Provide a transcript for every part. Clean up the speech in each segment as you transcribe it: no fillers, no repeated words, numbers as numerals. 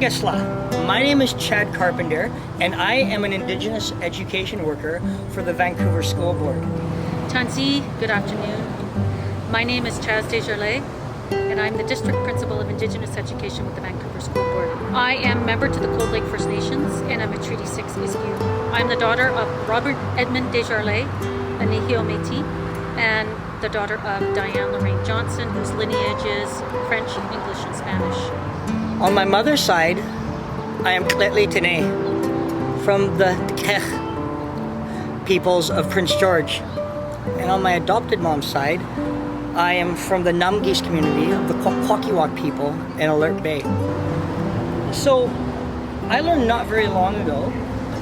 Desjarlais. My name is Chad Carpenter, and I am an Indigenous education worker for the Vancouver School Board. Tansi, good afternoon. My name is Chad Desjarlais, and I'm the District Principal of Indigenous Education with the Vancouver School Board. I am member to the Cold Lake First Nations, and I'm a Treaty 6 ISKU. I'm the daughter of Robert Edmund Desjarlais, a Nihio Métis, and the daughter of Diane Lorraine Johnson, whose lineage is French, English, and Spanish. On my mother's side, I am Tletli Tene from the Kech peoples of Prince George. And on my adopted mom's side, I am from the Numgis community of the Kwakiwak people in Alert Bay. So I learned not very long ago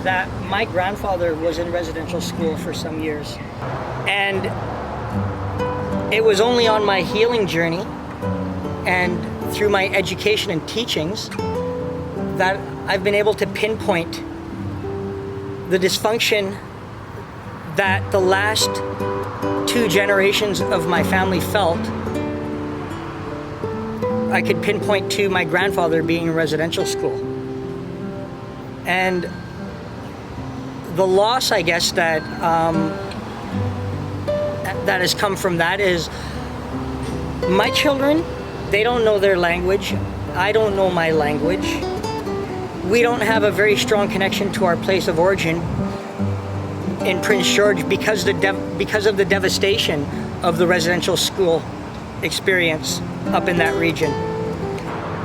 that my grandfather was in residential school for some years. And it was only on my healing journey and through my education and teachings that I've been able to pinpoint the dysfunction that the last 2 generations of my family felt. I could pinpoint to my grandfather being in residential school. And the loss, I guess, that has come from that is my children, they don't know their language. I don't know my language. We don't have a very strong connection to our place of origin in Prince George because of the devastation of the residential school experience up in that region.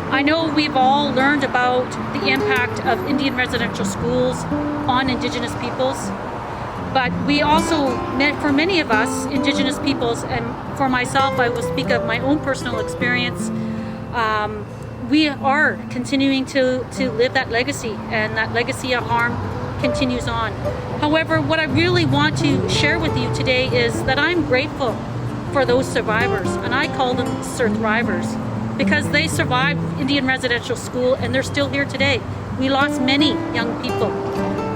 I know we've all learned about the impact of Indian residential schools on Indigenous peoples, but we also, for many of us, Indigenous peoples, and for myself, I will speak of my own personal experience, we are continuing to live that legacy, and that legacy of harm continues on. However, what I really want to share with you today is that I'm grateful for those survivors, and I call them survivors, because they survived Indian residential school and they're still here today. We lost many young people,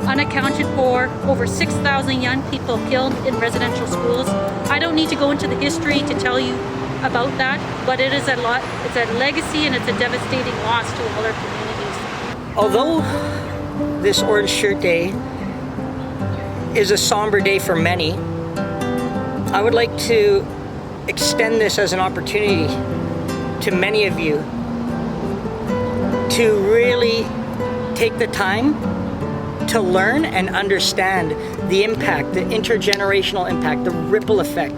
unaccounted for, over 6,000 young people killed in residential schools. I don't need to go into the history to tell you about that, but it is it's a legacy and it's a devastating loss to all our communities. Although this Orange Shirt Day is a somber day for many, I would like to extend this as an opportunity to many of you to really take the time to learn and understand the impact, the intergenerational impact, the ripple effect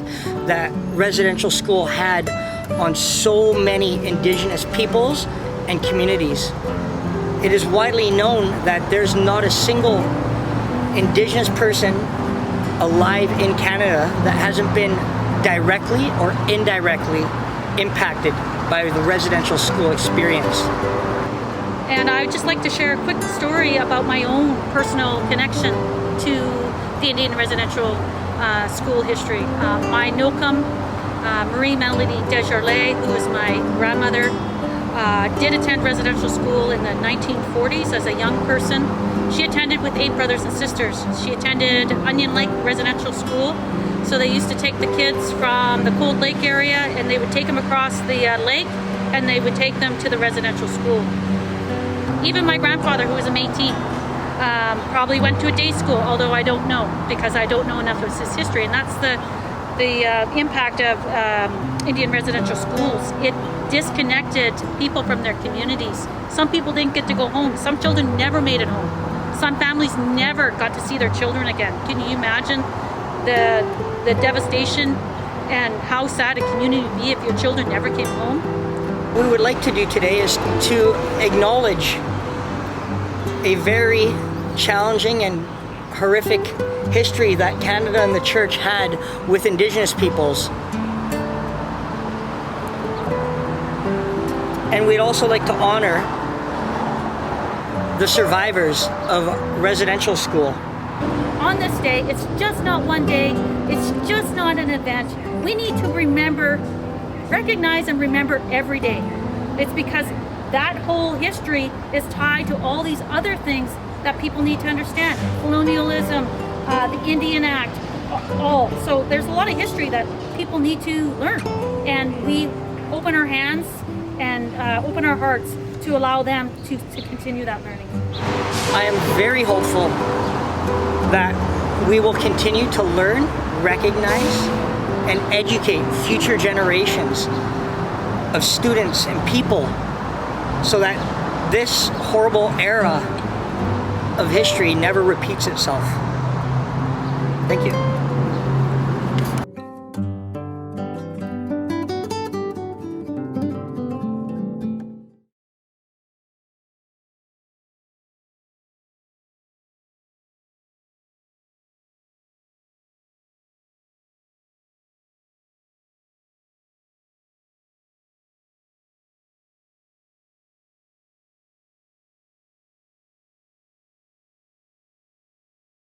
that residential school had on so many Indigenous peoples and communities. It is widely known that there's not a single Indigenous person alive in Canada that hasn't been directly or indirectly impacted by the residential school experience. And I would just like to share a quick story about my own personal connection to the Indian residential school history. My Nokam, Marie Melody Desjarlais, who was my grandmother, did attend residential school in the 1940s as a young person. She attended with 8 brothers and sisters. She attended Onion Lake Residential School. So they used to take the kids from the Cold Lake area and they would take them across the lake and they would take them to the residential school. Even my grandfather, who was a Métis, probably went to a day school, although I don't know because I don't know enough of his history. And that's the impact of Indian residential schools. It disconnected people from their communities. Some people didn't get to go home. Some children never made it home. Some families never got to see their children again. Can you imagine the devastation and how sad a community would be if your children never came home? What we would like to do today is to acknowledge a very challenging and horrific history that Canada and the Church had with Indigenous peoples. And we'd also like to honor the survivors of residential school. On this day, it's just not one day, it's just not an event. We need to recognize and remember every day. It's because that whole history is tied to all these other things that people need to understand. Colonialism, the Indian Act, all. So there's a lot of history that people need to learn. And we open our hands and open our hearts to allow them to continue that learning. I am very hopeful that we will continue to learn, recognize, and educate future generations of students and people so that this horrible era of history never repeats itself. Thank you.